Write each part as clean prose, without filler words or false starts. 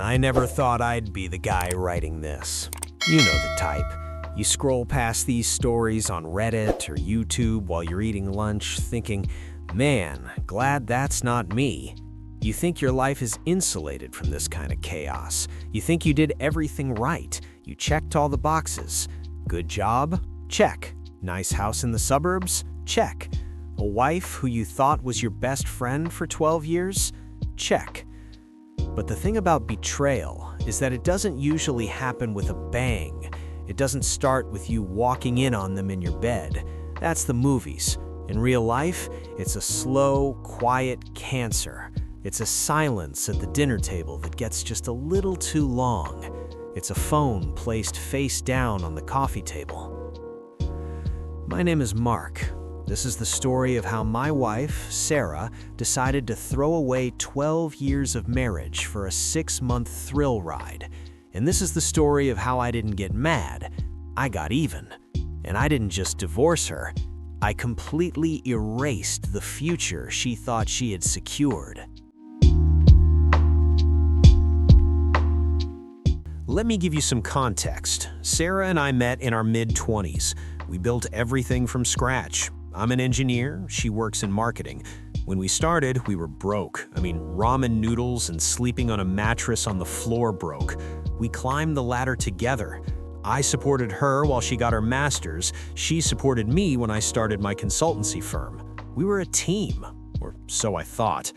I never thought I'd be the guy writing this. You know the type. You scroll past these stories on Reddit or YouTube while you're eating lunch, thinking, man, glad that's not me. You think your life is insulated from this kind of chaos. You think you did everything right. You checked all the boxes. Good job? Check. Nice house in the suburbs? Check. A wife who you thought was your best friend for 12 years? Check. But the thing about betrayal is that it doesn't usually happen with a bang. It doesn't start with you walking in on them in your bed. That's the movies. In real life, it's a slow, quiet cancer. It's a silence at the dinner table that gets just a little too long. It's a phone placed face down on the coffee table. My name is Mark. This is the story of how my wife, Sarah, decided to throw away 12 years of marriage for a 6-month thrill ride. And this is the story of how I didn't get mad. I got even. And I didn't just divorce her. I completely erased the future she thought she had secured. Let me give you some context. Sarah and I met in our mid-20s. We built everything from scratch. I'm an engineer, she works in marketing. When we started, we were broke. Ramen noodles and sleeping on a mattress on the floor broke. We climbed the ladder together. I supported her while she got her master's. She supported me when I started my consultancy firm. We were a team, or so I thought.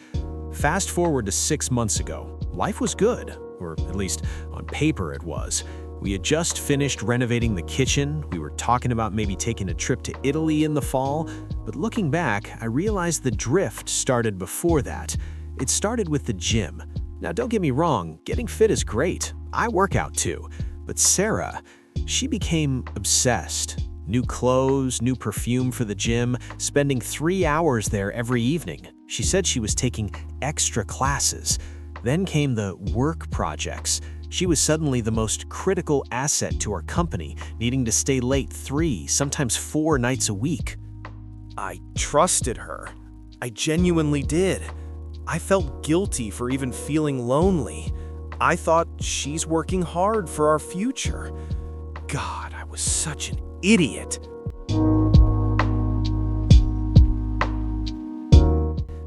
Fast forward to 6 months ago. Life was good, or at least on paper it was. We had just finished renovating the kitchen. We were talking about maybe taking a trip to Italy in the fall. But looking back, I realized the drift started before that. It started with the gym. Now, don't get me wrong, getting fit is great. I work out too. But Sarah, she became obsessed. New clothes, new perfume for the gym, spending 3 hours there every evening. She said she was taking extra classes. Then came the work projects. She was suddenly the most critical asset to our company, needing to stay late 3, sometimes 4 nights a week. I trusted her. I genuinely did. I felt guilty for even feeling lonely. I thought she's working hard for our future. God, I was such an idiot.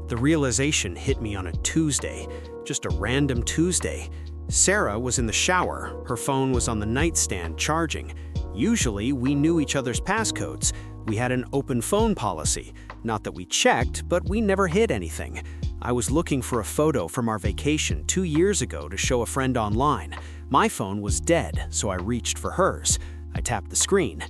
The realization hit me on a Tuesday, just a random Tuesday. Sarah was in the shower. Her phone was on the nightstand charging. Usually, we knew each other's passcodes. We had an open phone policy. Not that we checked, but we never hid anything. I was looking for a photo from our vacation 2 years ago to show a friend online. My phone was dead, so I reached for hers. I tapped the screen.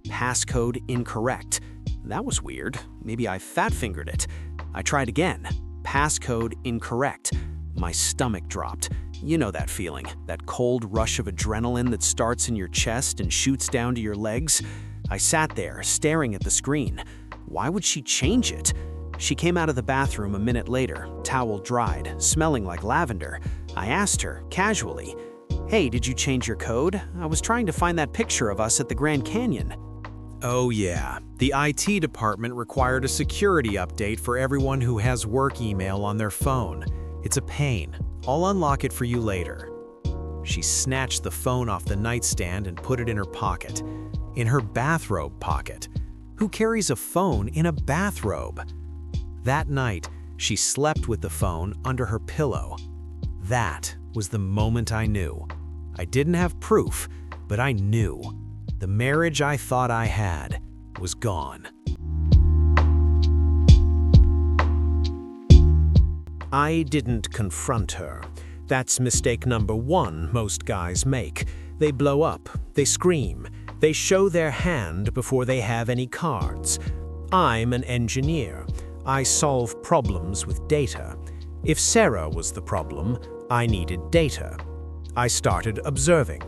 Passcode incorrect. That was weird. Maybe I fat-fingered it. I tried again. Passcode incorrect. My stomach dropped. You know that feeling, that cold rush of adrenaline that starts in your chest and shoots down to your legs? I sat there, staring at the screen. Why would she change it? She came out of the bathroom a minute later, towel dried, smelling like lavender. I asked her, casually, "Hey, did you change your code? I was trying to find that picture of us at the Grand Canyon." Oh yeah, the IT department required a security update for everyone who has work email on their phone. It's a pain. I'll unlock it for you later. She snatched the phone off the nightstand and put it in her pocket. In her bathrobe pocket. Who carries a phone in a bathrobe? That night, she slept with the phone under her pillow. That was the moment I knew. I didn't have proof, but I knew. The marriage I thought I had was gone. I didn't confront her. That's mistake number 1 most guys make. They blow up, they scream, they show their hand before they have any cards. I'm an engineer. I solve problems with data. If Sarah was the problem, I needed data. I started observing.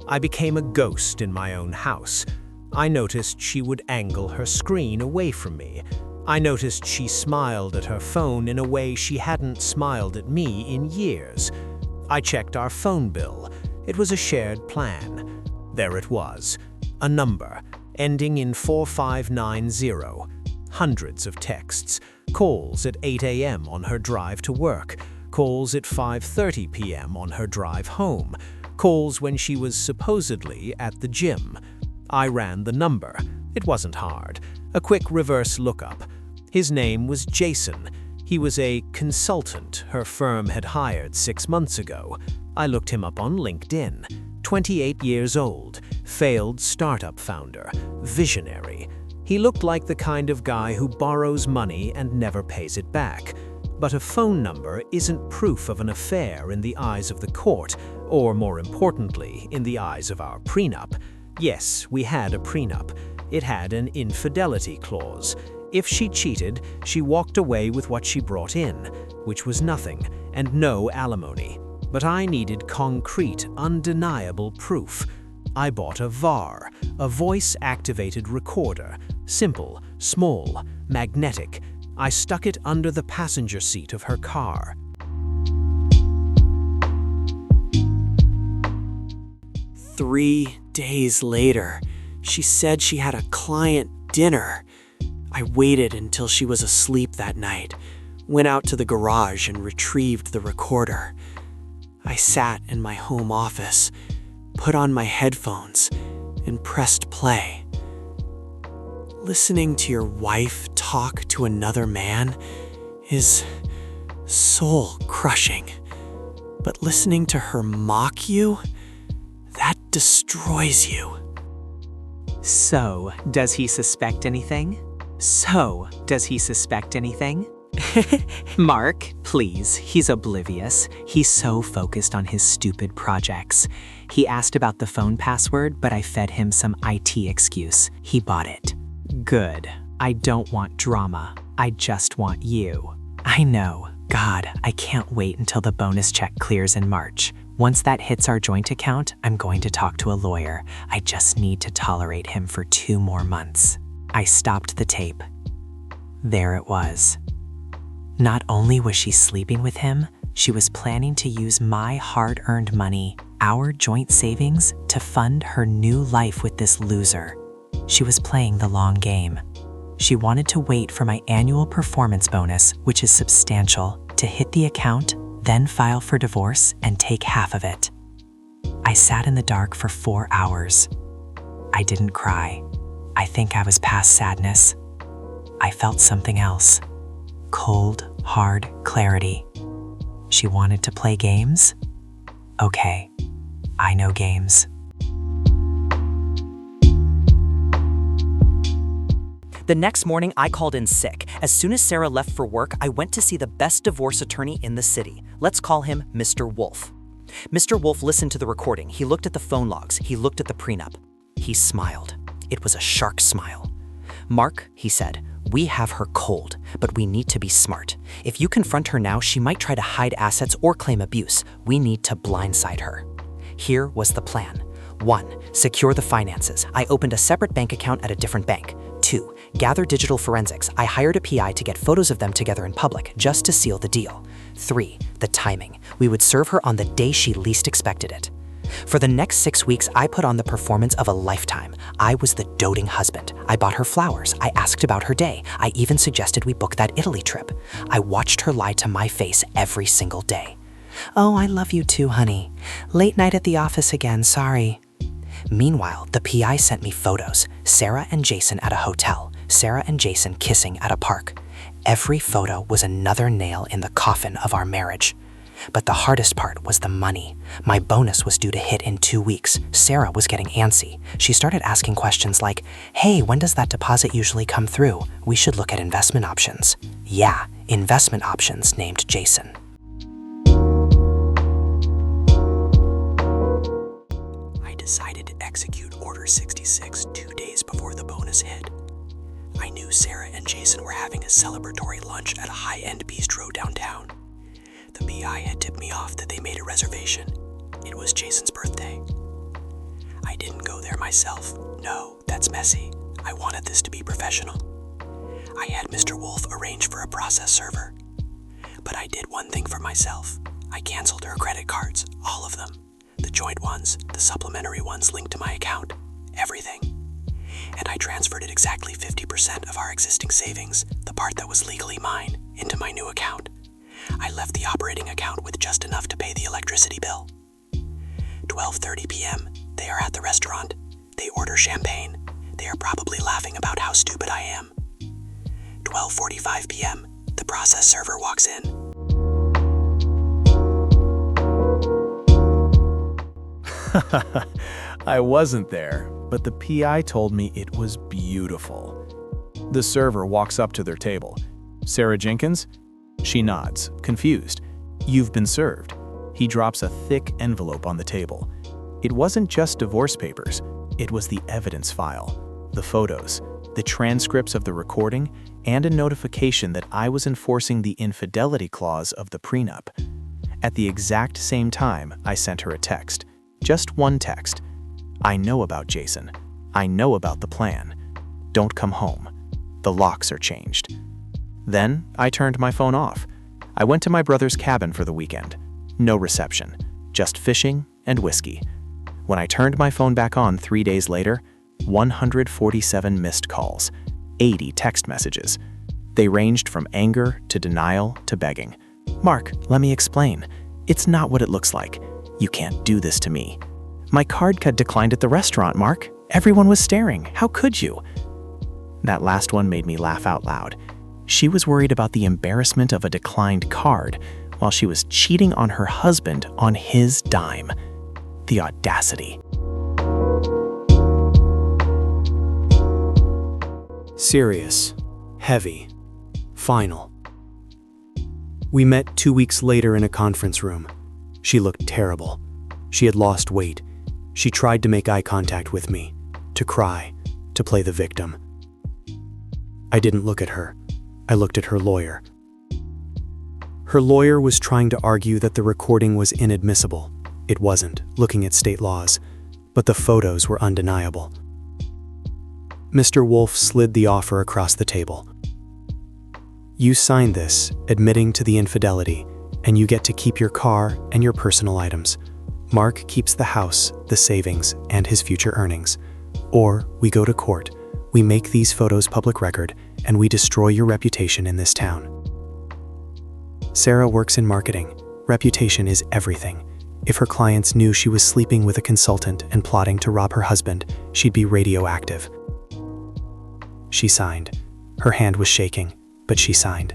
I became a ghost in my own house. I noticed she would angle her screen away from me. I noticed she smiled at her phone in a way she hadn't smiled at me in years. I checked our phone bill. It was a shared plan. There it was, a number ending in 4590. Hundreds of texts, calls at 8 a.m. on her drive to work, calls at 5:30 p.m. on her drive home, calls when she was supposedly at the gym. I ran the number. It wasn't hard. A quick reverse lookup. His name was Jason. He was a consultant her firm had hired 6 months ago. I looked him up on LinkedIn. 28 years old, failed startup founder, visionary. He looked like the kind of guy who borrows money and never pays it back. But a phone number isn't proof of an affair in the eyes of the court, or more importantly, in the eyes of our prenup. Yes, we had a prenup. It had an infidelity clause. If she cheated, she walked away with what she brought in, which was nothing, and no alimony. But I needed concrete, undeniable proof. I bought a VAR, a voice-activated recorder. Simple, small, magnetic. I stuck it under the passenger seat of her car. 3 days later, she said she had a client dinner. I waited until she was asleep that night, went out to the garage and retrieved the recorder. I sat in my home office, put on my headphones, and pressed play. Listening to your wife talk to another man is soul-crushing. But listening to her mock you, that destroys you. So, does he suspect anything? Mark, please, he's oblivious. He's so focused on his stupid projects. He asked about the phone password, but I fed him some IT excuse. He bought it. Good. I don't want drama. I just want you. I know. God, I can't wait until the bonus check clears in March. Once that hits our joint account, I'm going to talk to a lawyer. I just need to tolerate him for 2 more months. I stopped the tape. There it was. Not only was she sleeping with him, she was planning to use my hard-earned money, our joint savings, to fund her new life with this loser. She was playing the long game. She wanted to wait for my annual performance bonus, which is substantial, to hit the account, then file for divorce and take half of it. I sat in the dark for 4 hours. I didn't cry. I think I was past sadness. I felt something else. Cold, hard clarity. She wanted to play games? Okay, I know games. The next morning, I called in sick. As soon as Sarah left for work, I went to see the best divorce attorney in the city. Let's call him Mr. Wolf. Mr. Wolf listened to the recording. He looked at the phone logs. He looked at the prenup. He smiled. It was a shark smile. "Mark," he said, "we have her cold, but we need to be smart. If you confront her now, she might try to hide assets or claim abuse. We need to blindside her." Here was the plan. 1. Secure the finances. I opened a separate bank account at a different bank. 2. Gather digital forensics. I hired a PI to get photos of them together in public, just to seal the deal. 3. The timing. We would serve her on the day she least expected it. For the next 6 weeks, I put on the performance of a lifetime. I was the doting husband. I bought her flowers. I asked about her day. I even suggested we book that Italy trip. I watched her lie to my face every single day. "Oh, I love you too, honey. Late night at the office again, sorry." Meanwhile, the PI sent me photos. Sarah and Jason at a hotel. Sarah and Jason kissing at a park. Every photo was another nail in the coffin of our marriage. But the hardest part was the money. My bonus was due to hit in 2 weeks. Sarah was getting antsy. She started asking questions like, "Hey, when does that deposit usually come through? We should look at investment options." Yeah, investment options named Jason. I decided to execute Order 66 2 days before the bonus hit. I knew Sarah and Jason were having a celebratory lunch at a high-end bistro downtown. The PI had tipped me off that they made a reservation. It was Jason's birthday. I didn't go there myself. No, that's messy. I wanted this to be professional. I had Mr. Wolf arrange for a process server. But I did one thing for myself. I canceled her credit cards, all of them. The joint ones, the supplementary ones linked to my account, everything. And I transferred it exactly 50% of our existing savings, the part that was legally mine, into my new account. I left the operating account with just enough to pay the electricity bill. 12:30 p.m. They are at the restaurant. They order champagne. They are probably laughing about how stupid I am. 12:45 p.m. The process server walks in. I wasn't there, but the PI told me it was beautiful. The server walks up to their table. Sarah Jenkins? She nods, confused. You've been served. He drops a thick envelope on the table. It wasn't just divorce papers. It was the evidence file, the photos, the transcripts of the recording, and a notification that I was enforcing the infidelity clause of the prenup. At the exact same time, I sent her a text. Just one text. I know about Jason. I know about the plan. Don't come home. The locks are changed. Then I turned my phone off. I went to my brother's cabin for the weekend. No reception, just fishing and whiskey. When I turned my phone back on 3 days later, 147 missed calls, 80 text messages. They ranged from anger to denial to begging. Mark, let me explain. It's not what it looks like. You can't do this to me. My card got declined at the restaurant, Mark. Everyone was staring. How could you? That last one made me laugh out loud. She was worried about the embarrassment of a declined card while she was cheating on her husband on his dime. The audacity. Serious, heavy, final. We met 2 weeks later in a conference room. She looked terrible. She had lost weight. She tried to make eye contact with me, to cry, to play the victim. I didn't look at her. I looked at her lawyer. Her lawyer was trying to argue that the recording was inadmissible. It wasn't, looking at state laws, but the photos were undeniable. Mr. Wolf slid the offer across the table. You signed this, admitting to the infidelity, and you get to keep your car and your personal items. Mark keeps the house, the savings, and his future earnings. Or we go to court, we make these photos public record, and we destroy your reputation in this town. Sarah works in marketing. Reputation is everything. If her clients knew she was sleeping with a consultant and plotting to rob her husband, she'd be radioactive. She signed. Her hand was shaking, but she signed.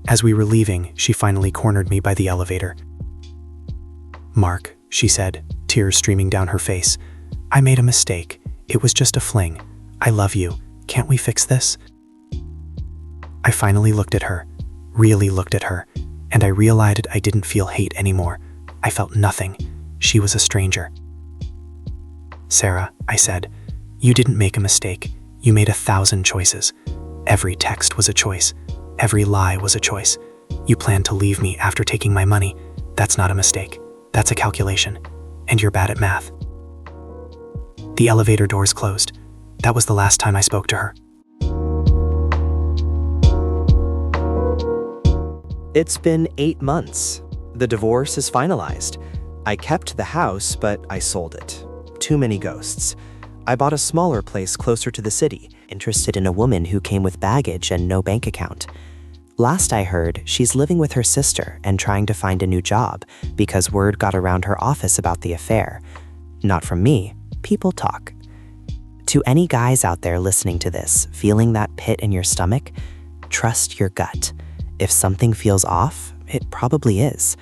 As we were leaving, she finally cornered me by the elevator. Mark, she said, tears streaming down her face. I made a mistake. It was just a fling. I love you. Can't we fix this? I finally looked at her, really looked at her, and I realized I didn't feel hate anymore. I felt nothing. She was a stranger. Sarah, I said, you didn't make a mistake. You made 1,000 choices. Every text was a choice. Every lie was a choice. You planned to leave me after taking my money. That's not a mistake. That's a calculation. And you're bad at math. The elevator doors closed. That was the last time I spoke to her. It's been 8 months. The divorce is finalized. I kept the house, but I sold it. Too many ghosts. I bought a smaller place closer to the city, interested in a woman who came with baggage and no bank account. Last I heard, she's living with her sister and trying to find a new job because word got around her office about the affair. Not from me, people talk. To any guys out there listening to this, feeling that pit in your stomach, trust your gut. If something feels off, it probably is.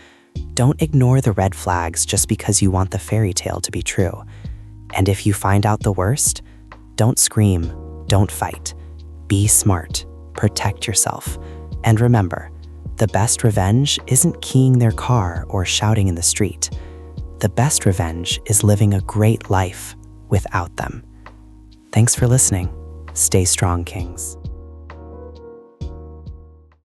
Don't ignore the red flags just because you want the fairy tale to be true. And if you find out the worst, don't scream, don't fight. Be smart, protect yourself. And remember, the best revenge isn't keying their car or shouting in the street. The best revenge is living a great life without them. Thanks for listening. Stay strong, Kings.